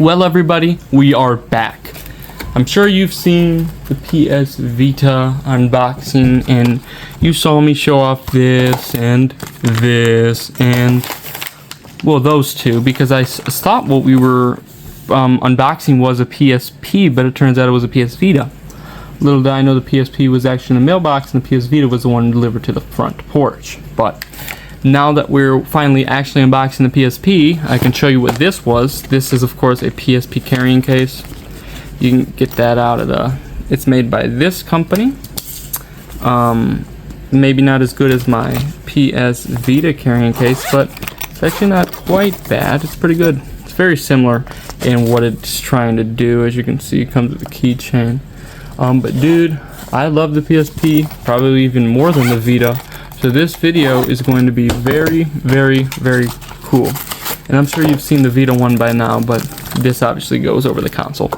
Well, everybody, we are back. I'm sure you've seen the PS Vita unboxing, and you saw me show off this and this and, well, those two, because I thought what we were unboxing was a PSP, but it turns out it was a PS Vita. Little did I know the PSP was actually in the mailbox, and the PS Vita was the one delivered to the front porch. But now that we're finally actually unboxing the PSP, I can show you what this was. This is, of course, a PSP carrying case. You can get that out of the... It's made by this company. Maybe not as good as my PS Vita carrying case, but it's actually not quite bad. It's pretty good. It's very similar in what it's trying to do. As you can see, it comes with a keychain. But dude, I love the PSP, probably even more than the Vita. So this video is going to be very, very, very cool. And I'm sure you've seen the Vita one by now, but this obviously goes over the console.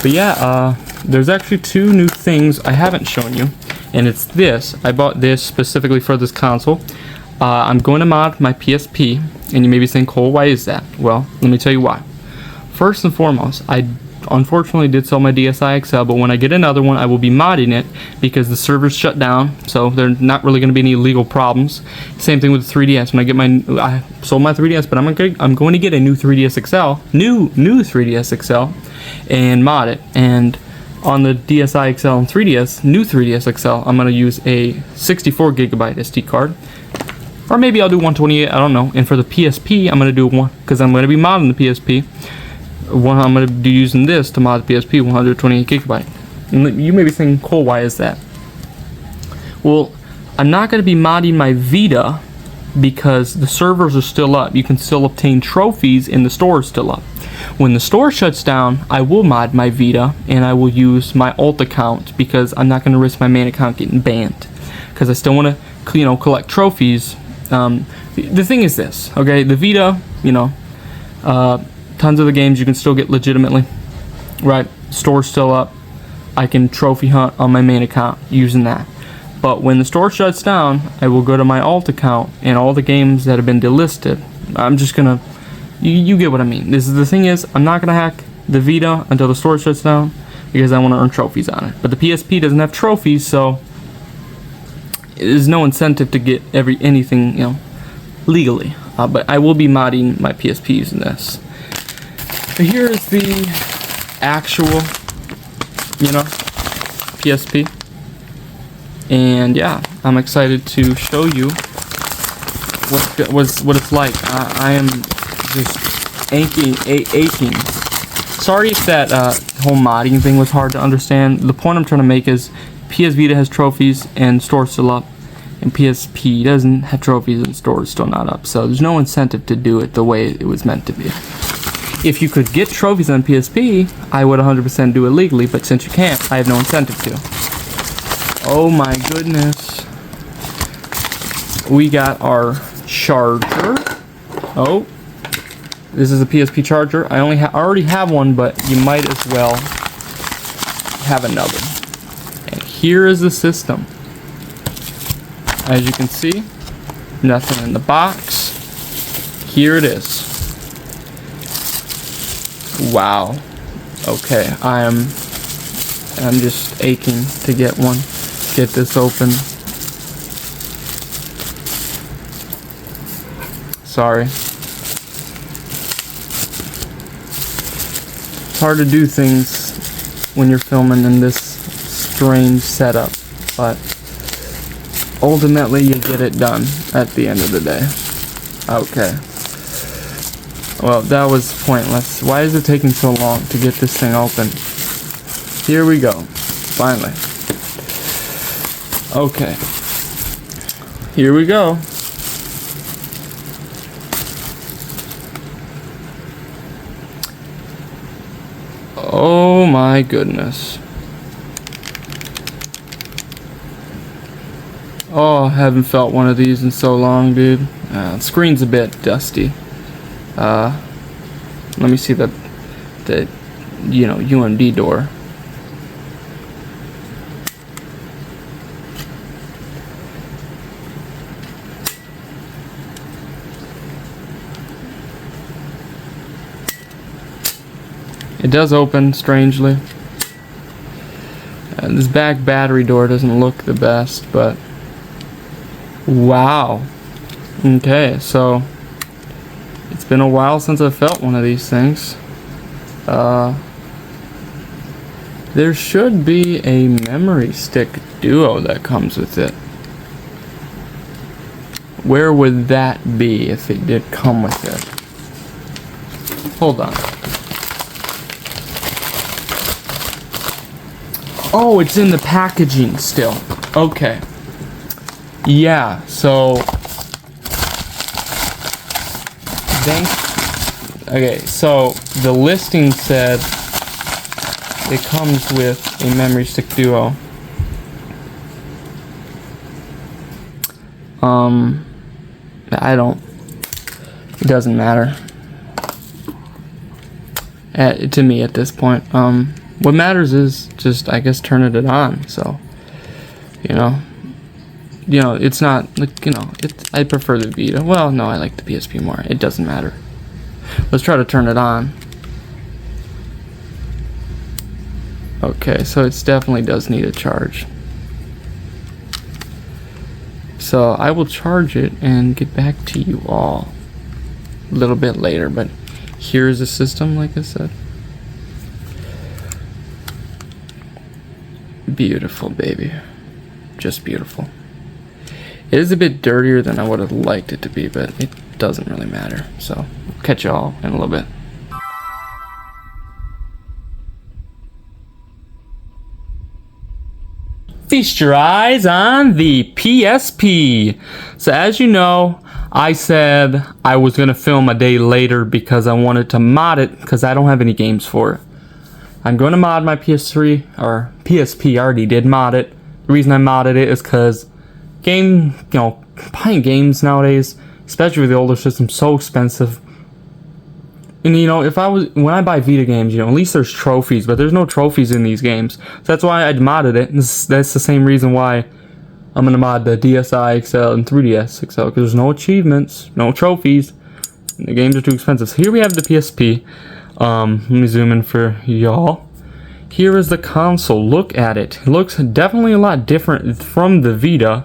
But yeah, there's actually two new things I haven't shown you, and it's this. I bought this specifically for this console. I'm going to mod my PSP, and you may be saying, Cole, why is that? Well, let me tell you why. First and foremost, I unfortunately did sell my DSi XL, but when I get another one, I will be modding it because the servers shut down, so there's not really going to be any legal problems. Same thing with the 3DS. When I get I sold my 3DS, but I'm going to get a new 3DS XL, new 3DS XL, and mod it. And on the DSi XL and 3DS, new 3DS XL, I'm going to use a 64 gigabyte SD card. Or maybe I'll do 128, I don't know. And for the PSP, I'm going to do one, because I'm going to be modding the PSP. I'm going to be using this to mod the PSP 128 gigabyte. And you may be thinking, Cole, why is that? Well, I'm not going to be modding my Vita because the servers are still up. You can still obtain trophies and the store is still up. When the store shuts down, I will mod my Vita and I will use my alt account because I'm not going to risk my main account getting banned. Because I still want to, you know, collect trophies. The thing is this, okay? The Vita, you know, tons of the games you can still get legitimately, right? Store's still up. I can trophy hunt on my main account using that. But when the store shuts down, I will go to my alt account and all the games that have been delisted. I'm just gonna, you get what I mean. The thing is, I'm not gonna hack the Vita until the store shuts down because I want to earn trophies on it. But the PSP doesn't have trophies, so there's no incentive to get anything, you know, legally. But I will be modding my PSP using this. But here is the actual, you know, PSP, and yeah, I'm excited to show you what it's like. I am just aching. Sorry if that whole modding thing was hard to understand. The point I'm trying to make is PS Vita has trophies and store's still up, and PSP doesn't have trophies and store's still not up. So there's no incentive to do it the way it was meant to be. If you could get trophies on PSP, I would 100% do it legally, but since you can't, I have no incentive to. Oh my goodness. We got our charger. Oh, this is a PSP charger. I already have one, but you might as well have another. And here is the system. As you can see, nothing in the box. Here it is. Wow. Okay, I'm just aching to get one. Get this open. Sorry. It's hard to do things when you're filming in this strange setup, but ultimately you get it done at the end of the day. Okay. Well, that was pointless. Why is it taking so long to get this thing open? Here we go. Finally. Okay. Here we go. Oh my goodness. Oh, I haven't felt one of these in so long, dude. The screen's a bit dusty. Let me see the you know, UMD door. It does open strangely. This back battery door doesn't look the best, but wow. Okay, so it's been a while since I felt one of these things. There should be a memory stick duo that comes with it. Where would that be if it did come with it? Hold on. Oh, it's in the packaging still. Okay. Yeah, so okay, so the listing said it comes with a memory stick duo. It doesn't matter to me at this point. What matters is just, I guess, turning it on. So, you know, it's not like, I prefer the Vita. Well, no, I like the PSP more. It doesn't matter. Let's try to turn it on. Okay, so it definitely does need a charge. So I will charge it and get back to you all a little bit later, but here's the system, like I said. Beautiful, baby. Just beautiful. It is a bit dirtier than I would have liked it to be, but it doesn't really matter. So, catch y'all in a little bit. Feast your eyes on the PSP. So as you know, I said I was going to film a day later because I wanted to mod it because I don't have any games for it. I'm going to mod my PS3, or PSP. I already did mod it. The reason I modded it is because buying games nowadays, especially with the older system, so expensive. And when I buy Vita games, at least there's trophies, but there's no trophies in these games. So that's why I modded it. And that's the same reason why I'm gonna mod the DSi XL and 3DS XL, because there's no achievements, no trophies, and the games are too expensive. So here we have the PSP. Let me zoom in for y'all. Here is the console. Look at it. It looks definitely a lot different from the Vita.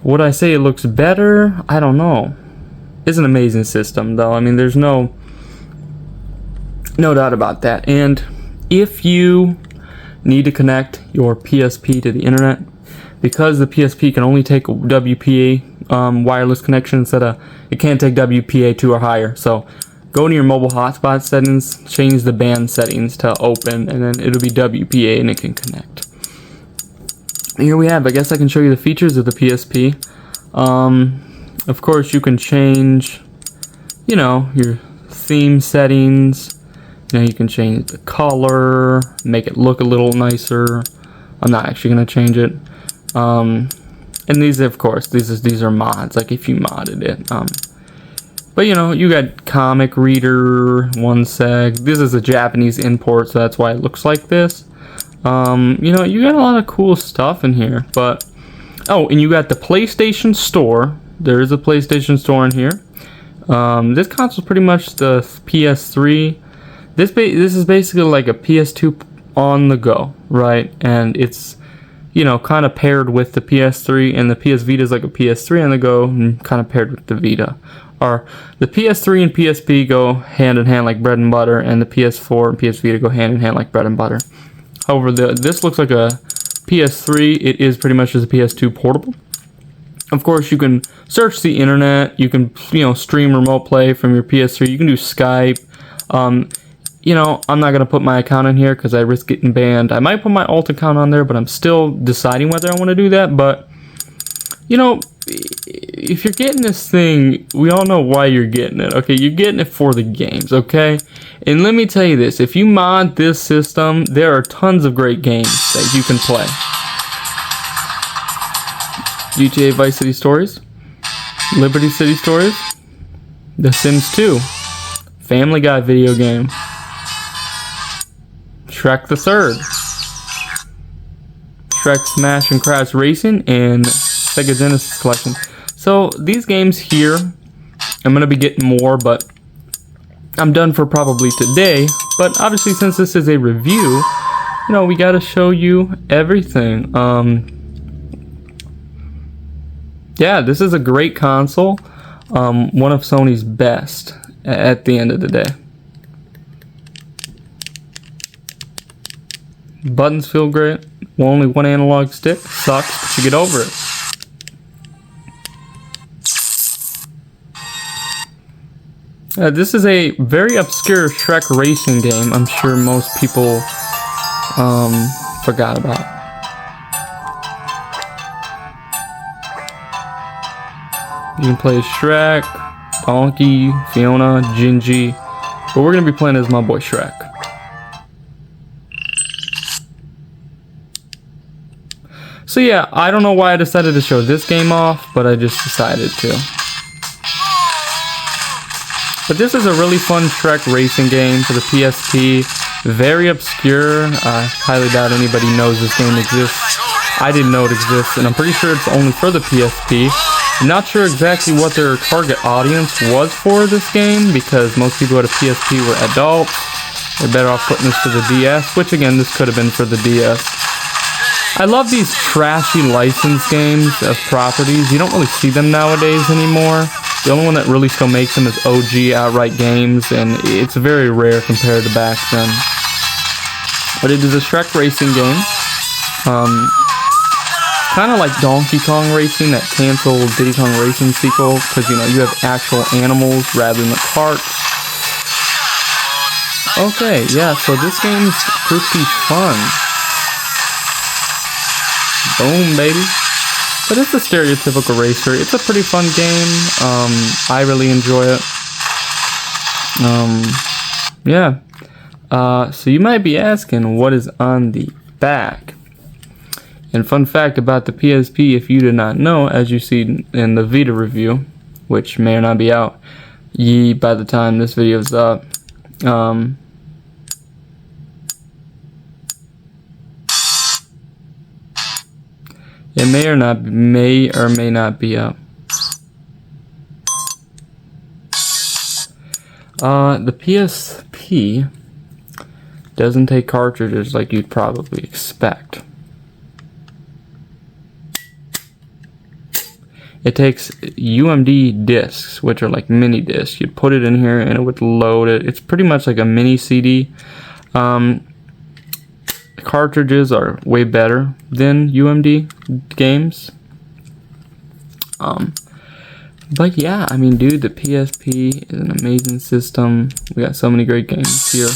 Would I say it looks better? I don't know. It's an amazing system, though. I mean, there's no doubt about that. And if you need to connect your PSP to the internet, because the PSP can only take WPA wireless connection instead of, it can't take WPA2 or higher. So go to your mobile hotspot settings, change the band settings to open, and then it'll be WPA and it can connect. Here we have, I guess I can show you the features of the PSP. Of course, you can change, your theme settings. You can change the color, make it look a little nicer. I'm not actually going to change it. And these, of course, these are mods, like if you modded it. But you got comic reader, one sec. This is a Japanese import, so that's why it looks like this. You got a lot of cool stuff in here. But and you got the PlayStation Store. There is a PlayStation Store in here. This console is pretty much the PS3. This is basically like a PS2 on the go, right? And it's kind of paired with the PS3, and the PS Vita is like a PS3 on the go, and kind of paired with the Vita. Or the PS3 and PSP go hand in hand like bread and butter, and the PS4 and PS Vita go hand in hand like bread and butter. However, this looks like a PS3. It is pretty much just a PS2 portable. Of course, you can search the internet. You can, stream remote play from your PS3. You can do Skype. I'm not going to put my account in here because I risk getting banned. I might put my alt account on there, but I'm still deciding whether I want to do that. But, if you're getting this thing, we all know why you're getting it, okay? You're getting it for the games, okay? And let me tell you this. If you mod this system, there are tons of great games that you can play. GTA Vice City Stories, Liberty City Stories, The Sims 2, Family Guy video game, Shrek the Third, Shrek Smash and Crash Racing, and Sega Genesis Collection. So these games here, I'm going to be getting more, but I'm done for probably today, but obviously since this is a review, you know, we gotta show you everything. Yeah, this is a great console, one of Sony's best at the end of the day. Buttons feel great. Only one analog stick sucks, but you get over it. This is a very obscure Shrek racing game. I'm sure most people forgot about. You can play Shrek, Donkey, Fiona, Gingy, but we're gonna be playing as my boy Shrek. So yeah, I don't know why I decided to show this game off, but I just decided to. But this is a really fun Shrek racing game for the PSP. Very obscure. I highly doubt anybody knows this game exists. I didn't know it exists, and I'm pretty sure it's only for the PSP. I'm not sure exactly what their target audience was for this game, because most people at a PSP were adults. They're better off putting this for the DS, which again, this could have been for the DS. I love these trashy license games of properties. You don't really see them nowadays anymore. The only one that really still makes them is OG Outright Games, and it's very rare compared to back then. But it is a Shrek racing game. Kind of like Donkey Kong Racing, that canceled Diddy Kong Racing sequel, because you know you have actual animals rather than the carts. Okay, yeah, so this game's pretty fun. Boom, baby. But it's a stereotypical racer. It's a pretty fun game. I really enjoy it. Yeah. So you might be asking what is on the back. And fun fact about the PSP, if you did not know, as you see in the Vita review, which may or not be out by the time this video is up, it may or may not be up. The PSP doesn't take cartridges like you'd probably expect. It takes UMD discs, which are like mini discs. You'd put it in here and it would load it. It's pretty much like a mini CD. Cartridges are way better than UMD games. But yeah, I mean, dude, the PSP is an amazing system. We got so many great games here.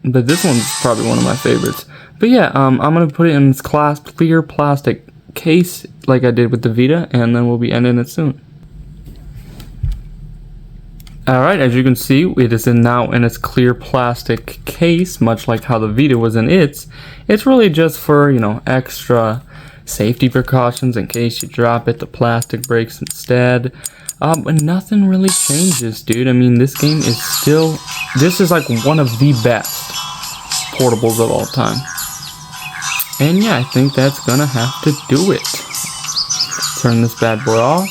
But this one's probably one of my favorites. But yeah, I'm gonna put it in this clear plastic case like I did with the Vita, and then we'll be ending it soon. Alright, as you can see, it is now in its clear plastic case, much like how the Vita was in its. It's really just for, you know, extra safety precautions in case you drop it, the plastic breaks instead. But nothing really changes, dude. I mean, this game is still, this is like one of the best portables of all time. And yeah, I think that's gonna have to do it. Turn this bad boy off.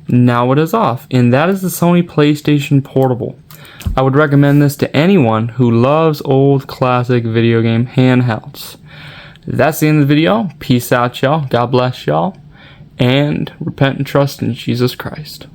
Now it is off, and that is the Sony PlayStation Portable. I would recommend this to anyone who loves old classic video game handhelds. That's the end of the video. Peace out, y'all. God bless y'all. And repent and trust in Jesus Christ.